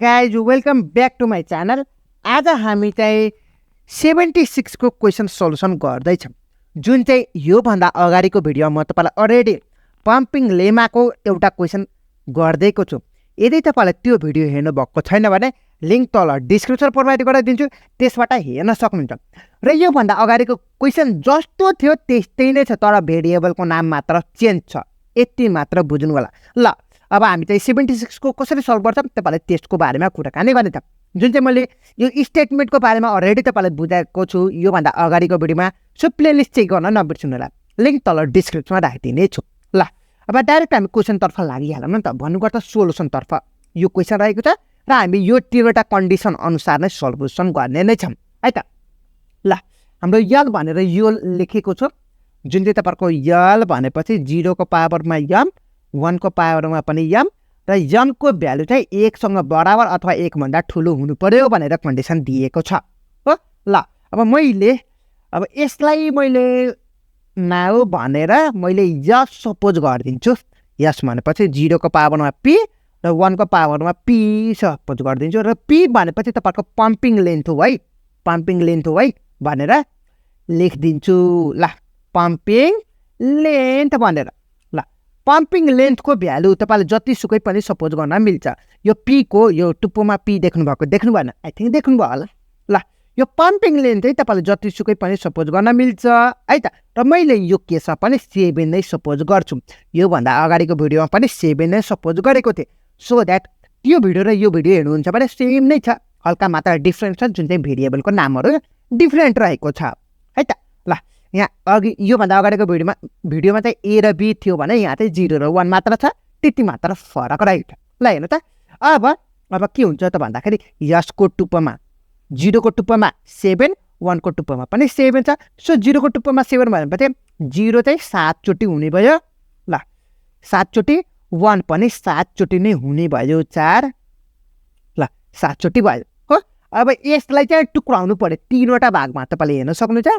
Guys welcome back to my channel. आज हामी चाहिँ 76 को क्वेसन सल्युसन गर्दैछौँ, जुन चाहिँ योभन्दा अगाडिको भिडियोमा म तपाईँलाई अलरेडी पम्पिङ लेमाको एउटा क्वेसन गरिदिएको छु। यदि तपाईँलाई त्यो भिडियो हेर्नु भएको छैन भने लिङ्क तल डिस्क्रिप्सन प्रोभाइड गराइदिन्छु, त्यसबाट हेर्न सक्नुहुन्छ। र योभन्दा अगाडिको क्वेसन जस्तो थियो त्यस्तै नै छ, तर भेरिएबलको नाम मात्र चेन्ज छ, यति मात्र बुझ्नु होला। ल अब हामी चाहिँ 76 को कसरी सल्भ गर्छौँ तपाईँलाई त्यसको बारेमा कुराकानी गर्ने छ, जुन चाहिँ मैले यो स्टेटमेन्टको बारेमा अलरेडी तपाईँलाई बुझाएको छु योभन्दा अगाडिको भिडियोमा। सो प्लेलिस्ट चेक गर्न नबिर्सिनु होला, लिङ्क तल डिस्क्रिप्सनमा राखिदिने छु। ल अब डाइरेक्ट हामी क्वेसनतर्फ लागिहालौँ न त। भन्नुपर्दा सोल्युसनतर्फ यो क्वेसन रहेको छ र हामी यो तीनवटा कन्डिसन अनुसार नै सल्युसन गर्ने नै छौँ है त। ल हाम्रो यल भनेर यो लेखेको छ, जुन चाहिँ तपाईँको यल भनेपछि 0 को पावरमा यम, 1 को पावरमा पनि यम, र यमको भ्यालु चाहिँ 1 सँग बराबर अथवा 1 भन्दा ठुलो हुनु पर्यो भनेर कन्डिसन दिएको छ हो। ल अब यसलाई मैले नाउ भनेर मैले यस सपोज गरिदिन्छु। यस भनेपछि 0 को पावरमा पी र 1 को पावरमा पी सपोज गरिदिन्छु, र पी भनेपछि तपाईँको पम्पिङ लेन्थ हो है, पम्पिङ लेन्थ हो है भनेर लेखिदिन्छु। ल पम्पिङ लेन्थ भनेर, ल पम्पिङ लेन्थको भ्यालु तपाईँले जतिसुकै पनि सपोज गर्न मिल्छ। यो पी को यो टुप्पोमा पी देख्नु भएन, आई थिङ्क देख्नुभयो होला। ल यो पम्पिङ लेन्थ चाहिँ तपाईँले जतिसुकै पनि सपोज गर्न मिल्छ है त। र मैले यो केसमा पनि 7 नै सपोज गर्छु, योभन्दा अगाडिको भिडियोमा पनि 7 नै सपोज गरेको थिएँ। सो द्याट यो भिडियो र यो भिडियो हेर्नुहुन्छ भने सेम नै छ, हल्का मात्र डिफ्रेन्ट छ, जुन चाहिँ भेरिएबलको नामहरू डिफ्रेन्ट रहेको छ है त। ल यहाँ अघि योभन्दा अगाडिको भिडियोमा चाहिँ ए र बी थियो भने यहाँ चाहिँ 0 र 1 मात्र छ, त्यति मात्र फरक रहेको छ। ल हेर्नु त अब के हुन्छ त भन्दाखेरि यसको टुप्पोमा 0 को टुप्पोमा 7, 1 को टुप्पोमा पनि 7 छ। सो 0 को टुप्पोमा 7 भनेपछि 0 चाहिँ 7 चोटि हुने भयो। ल 7 चोटि, 1 पनि 7 चोटि नै हुने भयो, 4। ल 7 चोटि भयो हो। अब यसलाई चाहिँ टुक्राउनु पर्यो तीनवटा भागमा, तपाईँले हेर्न सक्नुहुन्छ।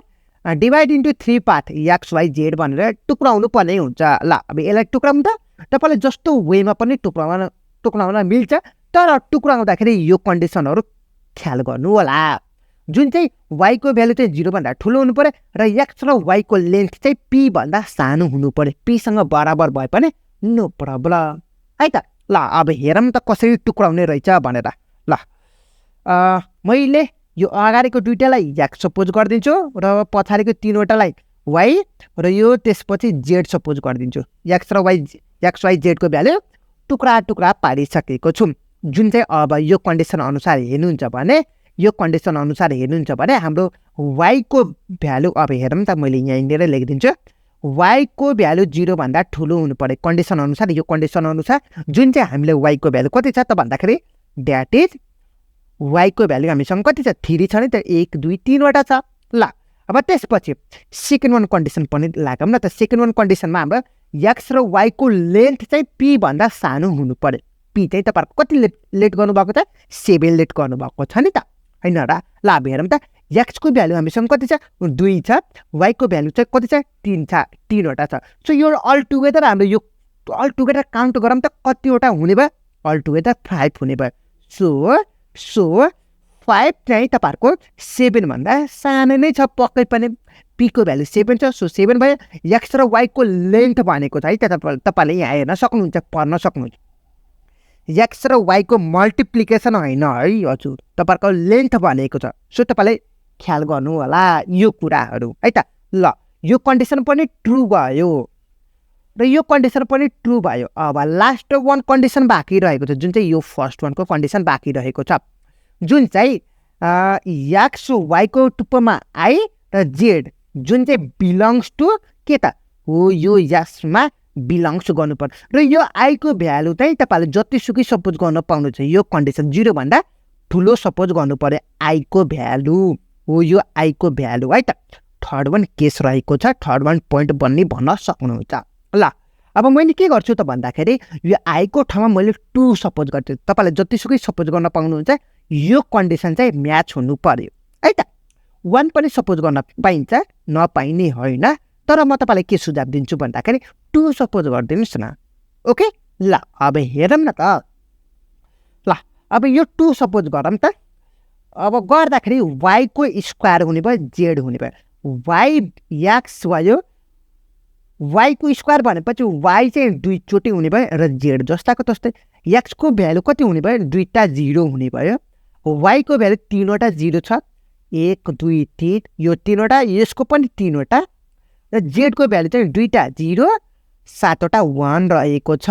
Divide into 3 part X Y Z भनेर टुक्राउनु पर्ने हुन्छ। ल अब यसलाई टुक्राउनु त तपाईँले जस्तो वेमा पनि टुक्राउन मिल्छ, तर टुक्राउँदाखेरि यो कन्डिसनहरू ख्याल गर्नु होला। जुन चाहिँ वाइको भ्यालु चाहिँ 0 भन्दा ठुलो हुनु पर्यो र एक्स र वाइको लेन्थ चाहिँ पी भन्दा सानो हुनु पर्यो, पीसँग बराबर भए पनि नो प्रब्लम है त। ल अब हेरौँ त कसरी टुक्राउने रहेछ भनेर। ल मैले यो अगाडिको दुइटालाई एक्स सपोज गरिदिन्छु र पछाडिको तीनवटालाई वाइ र यो त्यसपछि जेड सपोज गरिदिन्छु। एक्स वाइ जेडको भ्यालु टुक्रा पारिसकेको छु। जुन चाहिँ अब यो कन्डिसन अनुसार हेर्नुहुन्छ भने हाम्रो वाइको भ्यालु अब हेरौँ त, मैले यहीँनिर लेखिदिन्छु। वाइको भ्यालु 0 भन्दा ठुलो हुनु पर्यो कन्डिसन अनुसार। यो कन्डिसन अनुसार जुन चाहिँ हामीले वाइको भ्यालु कति छ त भन्दाखेरि द्याट इज वाइको भ्यालु हामीसँग कति छ, 3 छ नि त, 1 2 3वटा छ। ल अब त्यसपछि सेकेन्ड वान कन्डिसन पनि लागौँ न त। सेकेन्ड वान कन्डिसनमा हाम्रो एक्स र वाइको लेन्थ चाहिँ पी भन्दा सानो हुनु पर्यो। पी चाहिँ तपाईँहरूको कति लेट गर्नुभएको छ, 7 लेट गर्नुभएको छ नि त, होइन र। ल अब हेरौँ त, एक्सको भ्यालु हामीसँग कति छ, 2 छ, वाइको भ्यालु चाहिँ कति छ, 3 छ, 3वटा छ। सो यो अल टुगेदर हाम्रो यो अल टुगेदर काउन्ट गरौँ त कतिवटा हुने भयो, अल टुगेदर 5 हुने भयो। सो 5 चाहिँ तपाईँहरूको 7 भन्दा सानो नै छ पक्कै पनि। पीको भ्यालु 7 छ, सो 7 भयो। एक्स र वाइको लेन्थ भनेको छ है त, तपाईँले यहाँ हेर्न सक्नुहुन्छ, पढ्न सक्नुहुन्छ। एक्स र वाइको मल्टिप्लिकेसन होइन है हजुर, तपाईँहरूको लेन्थ भनेको छ। सो तपाईँले ख्याल गर्नु होला यो कुराहरू है त। ल यो कन्डिसन पनि ट्रु भयो र यो कन्डिसन पनि ट्रु भयो। अब लास्ट वान कन्डिसन बाँकी रहेको छ, जुन चाहिँ यो फर्स्ट वानको कन्डिसन बाँकी रहेको छ, जुन चाहिँ एक्स वाइको टुप्पोमा आई र जेड जुन चाहिँ बिलोङ्स टु के त हो, यो यसमा बिलोङ्स गर्नु पर्यो। र यो आईको भ्यालु चाहिँ तपाईँले जतिसुकै सपोज गर्न पाउनुहुन्छ। यो कन्डिसन 0 भन्दा ठुलो सपोज गर्नु पर्यो आईको भ्यालु हो, यो आईको भ्यालु है त। थर्ड वान केस रहेको छ, थर्ड वान पोइन्ट बन्ने भन्न सक्नुहुन्छ। ल अब मैले के गर्छु त भन्दाखेरि यो आईको ठाउँमा मैले 2 सपोज गर्छु। तपाईँले जतिसुकै सपोज गर्न पाउनुहुन्छ, यो कन्डिसन चाहिँ म्याच हुनु पर्यो है त। 1 पनि सपोज गर्न पाइन्छ, नपाइने होइन, तर म तपाईँलाई के सुझाव दिन्छु भन्दाखेरि 2 सपोज गरिदिनुहोस् न। ओके ल अब हेरौँ न त। ल अब यो 2 सपोज गरौँ त। अब गर्दाखेरि y को स्क्वायर हुने भयो z हुने भयो। y x भयो, y को स्क्वायर भनेपछि y चाहिँ दुईचोटि हुने भयो र z जस्ताको तस्तै। x को भ्यालु कति हुने भयो? दुईटा 0 हुने भयो। y को भ्यालु 3वटा 0 छ, 1 2 3, यो 3वटा, यसको पनि 3वटा, र z को भ्यालु चाहिँ दुईटा 0 7वटा 1 रहेको छ।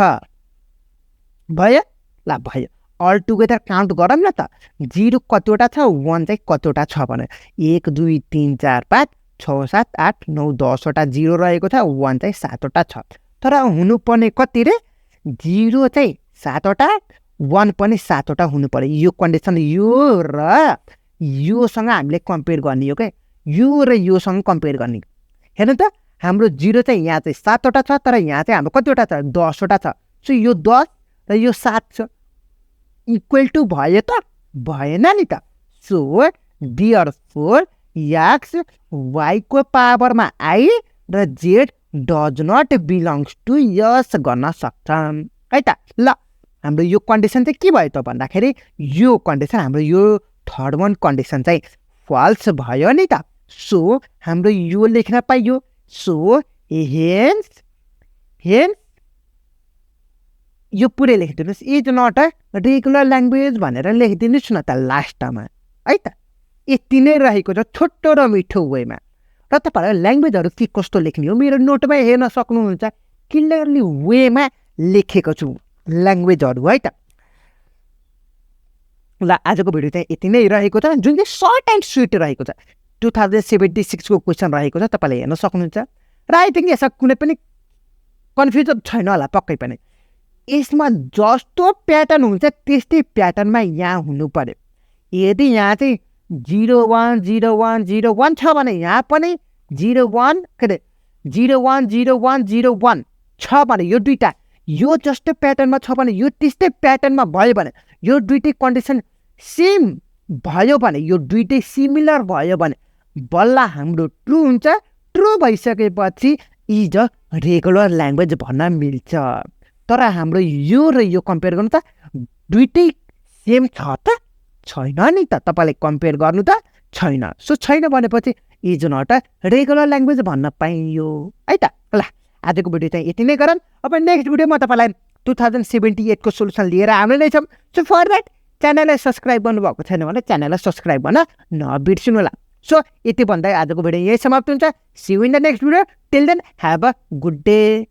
भयो? ल भयो। अल टुगेदर काउन्ट गरौँ न त। 0 कतिवटा छ, 1 चाहिँ कतिवटा छ भने 1 2 3 4 5 6 7 8 9 10वटा 0 रहेको छ, 1 चाहिँ 7वटा छ। तर हुनुपर्ने कति रे? 0 चाहिँ 7वटा, 1 पनि 7वटा हुनु पर्यो। यो कन्डिसन यो र योसँग हामीले कम्पेयर गर्ने हो के, यो र योसँग कम्पेयर गर्ने। हेर्नु त, हाम्रो 0 चाहिँ यहाँ चाहिँ 7वटा छ, तर यहाँ चाहिँ हाम्रो कतिवटा छ? 10वटा छ। सो यो 10 र यो 7 छ, इक्वल टु भयो त? भएन नि त। सो देयरफोर x y को पावरमा i र z does not belongs to यस गर्न सक्छन् है त। ल हाम्रो यो कन्डिसन चाहिँ के भयो त भन्दाखेरि, यो कन्डिसन हाम्रो यो थर्ड वान कन्डिसन चाहिँ फल्स भयो नि त। सो हाम्रो यो लेख्न पाइयो। सो हेन्स यो पुरै लेखिदिनुहोस्, is not a regular language भनेर लेखिदिनुहोस् न त लास्टमा है त। यति नै रहेको छ छोटो र मिठो वेमा। र तपाईँहरू ल्याङ्ग्वेजहरू के कस्तो लेख्ने हो मेरो नोटमा हेर्न सक्नुहुन्छ, क्लियरली वेमा लेखेको छु ल्याङ्ग्वेजहरू है त। ल आजको भिडियो चाहिँ यति नै रहेको छ, जुन चाहिँ सर्ट एन्ड स्विट रहेको छ। 2076 को क्वेसन रहेको छ, तपाईँले हेर्न सक्नुहुन्छ। र आई थिङ्क यसमा कुनै पनि कन्फ्युजन छैन होला पक्कै पनि। यसमा जस्तो प्याटर्न हुन्छ त्यस्तै प्याटर्नमा यहाँ हुनु पर्यो। यदि यहाँ चाहिँ 0 1 0 1 0 1 छ भने यहाँ पनि 0 1 के अरे 0 1 0 1 0 1 छ भने यो दुईटा यो जस्तो प्याटर्नमा छ भने यो त्यस्तै प्याटर्नमा भयो भने यो दुईटै कन्डिसन सेम भयो भने यो दुईटै सिमिलर भयो भने बल्ल हाम्रो ट्रु हुन्छ। ट्रु भइसकेपछि इज अ रेगुलर ल्याङ्ग्वेज भन्न मिल्छ। तर हाम्रो यो र यो कम्पेयर गर्नु त दुईटै सेम छ त छैन नि त, तपाईँले कम्पेयर गर्नु त छैन। सो छैन भनेपछि is not a regular language भन्न पाइयो है त। ल आजको भिडियो चाहिँ यति नै गरौँ। अब नेक्स्ट भिडियो म तपाईँलाई 2078 को सोल्युसन लिएर आउने नै छौँ। सो फर द्याट च्यानललाई सब्सक्राइब गर्नुभएको छैन भने च्यानललाई सब्सक्राइब गर्न नबिर्सिनु होला। सो यति भन्दै आजको भिडियो यही समाप्त हुन्छ। See you in the next video. Till then have a good day.